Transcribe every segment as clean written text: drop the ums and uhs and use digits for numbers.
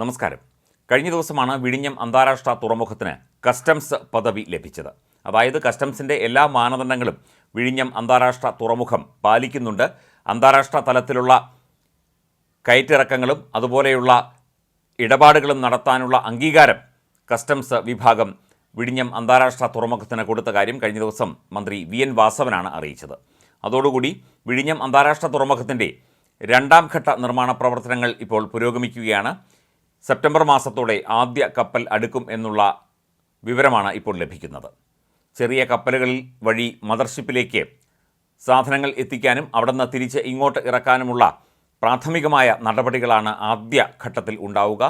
നമസ്കാരം. കഴിഞ്ഞ ദിവസമാണ് വിഴിഞ്ഞം അന്താരാഷ്ട്ര തുറമുഖത്തിന് കസ്റ്റംസ് പദവി ലഭിച്ചത്. അതായത് കസ്റ്റംസിൻ്റെ എല്ലാ മാനദണ്ഡങ്ങളും വിഴിഞ്ഞം അന്താരാഷ്ട്ര തുറമുഖം പാലിക്കുന്നുണ്ട്. അന്താരാഷ്ട്ര തലത്തിലുള്ള കയറ്റിറക്കങ്ങളും അതുപോലെയുള്ള ഇടപാടുകളും നടത്താനുള്ള അംഗീകാരം കസ്റ്റംസ് വിഭാഗം വിഴിഞ്ഞം അന്താരാഷ്ട്ര തുറമുഖത്തിന് കൊടുത്ത കാര്യം കഴിഞ്ഞ ദിവസം മന്ത്രി വി.എൻ. വാസവനാണ് അറിയിച്ചത്. അതോടുകൂടി വിഴിഞ്ഞം അന്താരാഷ്ട്ര തുറമുഖത്തിൻ്റെ രണ്ടാം ഘട്ട നിർമ്മാണ പ്രവർത്തനങ്ങൾ ഇപ്പോൾ പുരോഗമിക്കുകയാണ്. സെപ്റ്റംബർ മാസത്തോടെ ആദ്യ കപ്പൽ അടുക്കും എന്നുള്ള വിവരമാണ് ഇപ്പോൾ ലഭിക്കുന്നത്. ചെറിയ കപ്പലുകളിൽ വഴി മദർഷിപ്പിലേക്ക് സാധനങ്ങൾ എത്തിക്കാനും അവിടെ നിന്ന് തിരിച്ച് ഇങ്ങോട്ട് ഇറക്കാനുമുള്ള പ്രാഥമികമായ നടപടികളാണ് ആദ്യ ഘട്ടത്തിൽ ഉണ്ടാവുക.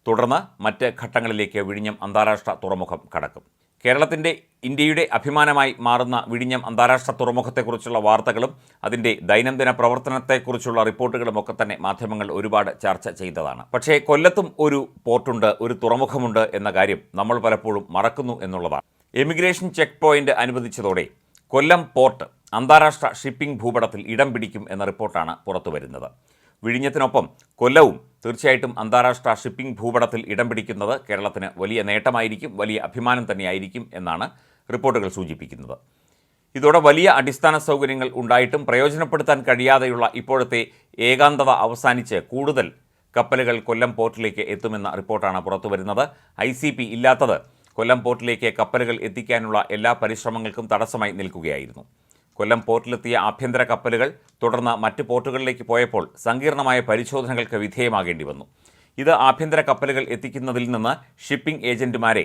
തുടർന്ന് മറ്റ് ഘട്ടങ്ങളിലേക്ക് വിഴിഞ്ഞം അന്താരാഷ്ട്ര തുറമുഖം കടക്കും. കേരളത്തിൻ്റെ ഇന്ത്യയുടെ അഭിമാനമായി മാറുന്ന വിഴിഞ്ഞം അന്താരാഷ്ട്ര തുറമുഖത്തെക്കുറിച്ചുള്ള വാർത്തകളും അതിൻ്റെ ദൈനംദിന പ്രവർത്തനത്തെക്കുറിച്ചുള്ള റിപ്പോർട്ടുകളുമൊക്കെ തന്നെ മാധ്യമങ്ങൾ ഒരുപാട് ചർച്ച ചെയ്തതാണ്. പക്ഷേ കൊല്ലത്തും ഒരു പോർട്ടുണ്ട്, ഒരു തുറമുഖമുണ്ട് എന്ന കാര്യം നമ്മൾ പലപ്പോഴും മറക്കുന്നു എന്നുള്ളതാണ്. എമിഗ്രേഷൻ ചെക്ക് പോയിന്റ് അനുവദിച്ചതോടെ കൊല്ലം പോർട്ട് അന്താരാഷ്ട്ര ഷിപ്പിംഗ് ഭൂപടത്തിൽ ഇടം പിടിക്കും എന്ന റിപ്പോർട്ടാണ് പുറത്തുവരുന്നത്. വിഴിഞ്ഞത്തിനൊപ്പം കൊല്ലവും തീർച്ചയായിട്ടും അന്താരാഷ്ട്ര ഷിപ്പിംഗ് ഭൂപടത്തിൽ ഇടം പിടിക്കുന്നത് കേരളത്തിന് വലിയ നേട്ടമായിരിക്കും, വലിയ അഭിമാനം തന്നെയായിരിക്കും എന്നാണ് റിപ്പോർട്ടുകൾ സൂചിപ്പിക്കുന്നത്. ഇതോടെ വലിയ അടിസ്ഥാന സൗകര്യങ്ങൾ ഉണ്ടായിട്ടും പ്രയോജനപ്പെടുത്താൻ കഴിയാതെയുള്ള ഇപ്പോഴത്തെ ഏകാന്തത അവസാനിച്ച് കൂടുതൽ കപ്പലുകൾ കൊല്ലം പോർട്ടിലേക്ക് എത്തുമെന്ന റിപ്പോർട്ടാണ് പുറത്തുവരുന്നത്. ICP ഇല്ലാത്തത് കൊല്ലം പോർട്ടിലേക്ക് കപ്പലുകൾ എത്തിക്കാനുള്ള എല്ലാ പരിശ്രമങ്ങൾക്കും തടസ്സമായി നിൽക്കുകയായിരുന്നു. കൊല്ലം പോർട്ടിലെത്തിയ ആഭ്യന്തര കപ്പലുകൾ തുടർന്ന് മറ്റ് പോർട്ടുകളിലേക്ക് പോയപ്പോൾ സങ്കീർണമായ പരിശോധനകൾക്ക് വിധേയമാകേണ്ടി വന്നു. ഇത് ആഭ്യന്തര കപ്പലുകൾ എത്തിക്കുന്നതിൽ നിന്ന് ഷിപ്പിംഗ് ഏജന്റുമാരെ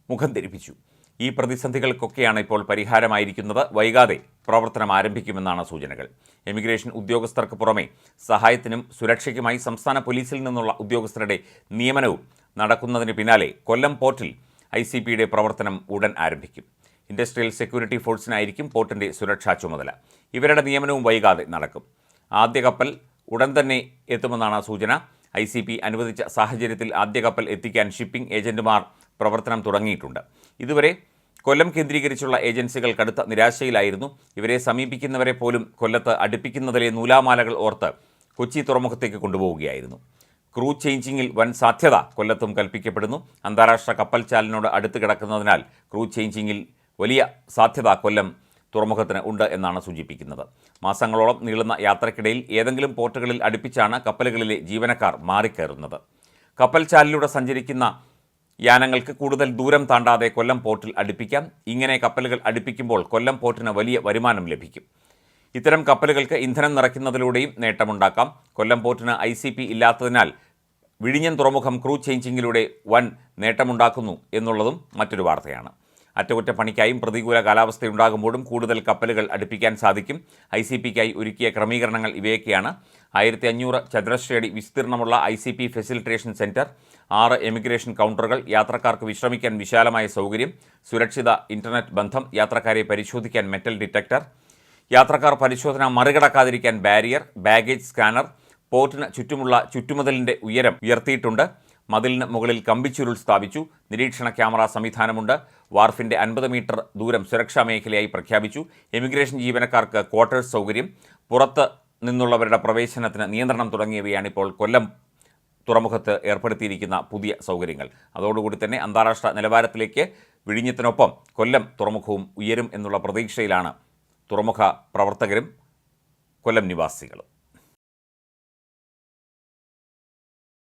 മുഖം തിരിപ്പിച്ചു. ഈ പ്രതിസന്ധികൾക്കൊക്കെയാണ് ഇപ്പോൾ പരിഹാരമായിരിക്കുന്നത്. വൈകാതെ പ്രവർത്തനം ആരംഭിക്കുമെന്നാണ് സൂചനകൾ. എമിഗ്രേഷൻ ഉദ്യോഗസ്ഥർക്ക് പുറമെ സഹായത്തിനും സുരക്ഷയ്ക്കുമായി സംസ്ഥാന പോലീസിൽ നിന്നുള്ള ഉദ്യോഗസ്ഥരുടെ നിയമനവും നടക്കുന്നതിന് പിന്നാലെ കൊല്ലം പോർട്ടിൽ ICPയുടെ പ്രവർത്തനം ഉടൻ ആരംഭിക്കും. ഇൻഡസ്ട്രിയൽ സെക്യൂരിറ്റി ഫോഴ്സിനായിരിക്കും പോർട്ടിൻ്റെ സുരക്ഷാ ചുമതല. ഇവരുടെ നിയമനവും വൈകാതെ നടക്കും. ആദ്യ കപ്പൽ ഉടൻ തന്നെ എത്തുമെന്നാണ് സൂചന. ICP അനുവദിച്ച സാഹചര്യത്തിൽ ആദ്യ കപ്പൽ എത്തിക്കാൻ ഷിപ്പിംഗ് ഏജന്റുമാർ പ്രവർത്തനം തുടങ്ങിയിട്ടുണ്ട്. ഇതുവരെ കൊല്ലം കേന്ദ്രീകരിച്ചുള്ള ഏജൻസികൾ കടുത്ത നിരാശയിലായിരുന്നു. ഇവരെ സമീപിക്കുന്നവരെ പോലും കൊല്ലത്ത് അടുപ്പിക്കുന്നതിലെ നൂലാമാലകൾ ഓർത്ത് കൊച്ചി തുറമുഖത്തേക്ക് കൊണ്ടുപോവുകയായിരുന്നു. ക്രൂ ചേഞ്ചിങ്ങിൽ വൻ സാധ്യത കൊല്ലത്തും കൽപ്പിക്കപ്പെടുന്നു. അന്താരാഷ്ട്ര കപ്പൽ ചാലിനോട് അടുത്ത് കിടക്കുന്നതിനാൽ ക്രൂ ചേഞ്ചിങ്ങിൽ വലിയ സാധ്യത കൊല്ലം തുറമുഖത്തിന് ഉണ്ട് എന്നാണ് സൂചിപ്പിക്കുന്നത്. മാസങ്ങളോളം നീളുന്ന യാത്രക്കിടയിൽ ഏതെങ്കിലും പോർട്ടുകളിൽ അടുപ്പിച്ചാണ് കപ്പലുകളിലെ ജീവനക്കാർ മാറിക്കയറുന്നത്. കപ്പൽ ചാലിലൂടെ സഞ്ചരിക്കുന്ന യാനങ്ങൾക്ക് കൂടുതൽ ദൂരം താണ്ടാതെ കൊല്ലം പോർട്ടിൽ അടുപ്പിക്കാം. ഇങ്ങനെ കപ്പലുകൾ അടുപ്പിക്കുമ്പോൾ കൊല്ലം പോർട്ടിന് വലിയ വരുമാനം ലഭിക്കും. ഇത്തരം കപ്പലുകൾക്ക് ഇന്ധനം നിറയ്ക്കുന്നതിലൂടെയും നേട്ടമുണ്ടാക്കാം. കൊല്ലം പോർട്ടിന് ICP ഇല്ലാത്തതിനാൽ വിഴിഞ്ഞം തുറമുഖം ക്രൂ ചേഞ്ചിങ്ങിലൂടെ വൻ നേട്ടമുണ്ടാക്കുന്നു എന്നുള്ളതും മറ്റൊരു വാർത്തയാണ്. അറ്റകുറ്റപ്പണിക്കായും പ്രതികൂല കാലാവസ്ഥയുണ്ടാകുമ്പോഴും കൂടുതൽ കപ്പലുകൾ അടുപ്പിക്കാൻ സാധിക്കും. ICPക്കായി ഒരുക്കിയ ക്രമീകരണങ്ങൾ ഇവയൊക്കെയാണ്: 1500 ചതുരശ്രയടി വിസ്തീർണമുള്ള ICP ഫെസിലിറ്റേഷൻ സെൻറ്റർ, 6 എമിഗ്രേഷൻ കൗണ്ടറുകൾ, യാത്രക്കാർക്ക് വിശ്രമിക്കാൻ വിശാലമായ സൗകര്യം, സുരക്ഷിത ഇൻ്റർനെറ്റ് ബന്ധം, യാത്രക്കാരെ പരിശോധിക്കാൻ മെറ്റൽ ഡിറ്റക്ടർ, യാത്രക്കാർ പരിശോധന മറികടക്കാതിരിക്കാൻ ബാരിയർ, ബാഗേജ് സ്കാനർ, പോർട്ടിന് ചുറ്റുമുള്ള ചുറ്റുമതിലിൻ്റെ ഉയരം ഉയർത്തിയിട്ടുണ്ട്. മതിലിന് മുകളിൽ കമ്പിച്ചുരുൾ സ്ഥാപിച്ചു. നിരീക്ഷണ ക്യാമറ സംവിധാനമുണ്ട്. വാർഫിൻ്റെ 50 മീറ്റർ ദൂരം സുരക്ഷാ മേഖലയായി പ്രഖ്യാപിച്ചു. എമിഗ്രേഷൻ ജീവനക്കാർക്ക് ക്വാർട്ടേഴ്സ് സൗകര്യം, പുറത്ത് നിന്നുള്ളവരുടെ പ്രവേശനത്തിന് നിയന്ത്രണം തുടങ്ങിയവയാണിപ്പോൾ കൊല്ലം തുറമുഖത്ത് ഏർപ്പെടുത്തിയിരിക്കുന്ന പുതിയ സൗകര്യങ്ങൾ. അതോടുകൂടി തന്നെ അന്താരാഷ്ട്ര നിലവാരത്തിലേക്ക് വിഴിഞ്ഞത്തിനൊപ്പം കൊല്ലം തുറമുഖവും ഉയരും എന്നുള്ള പ്രതീക്ഷയിലാണ് തുറമുഖ പ്രവർത്തകരും കൊല്ലം നിവാസികളും.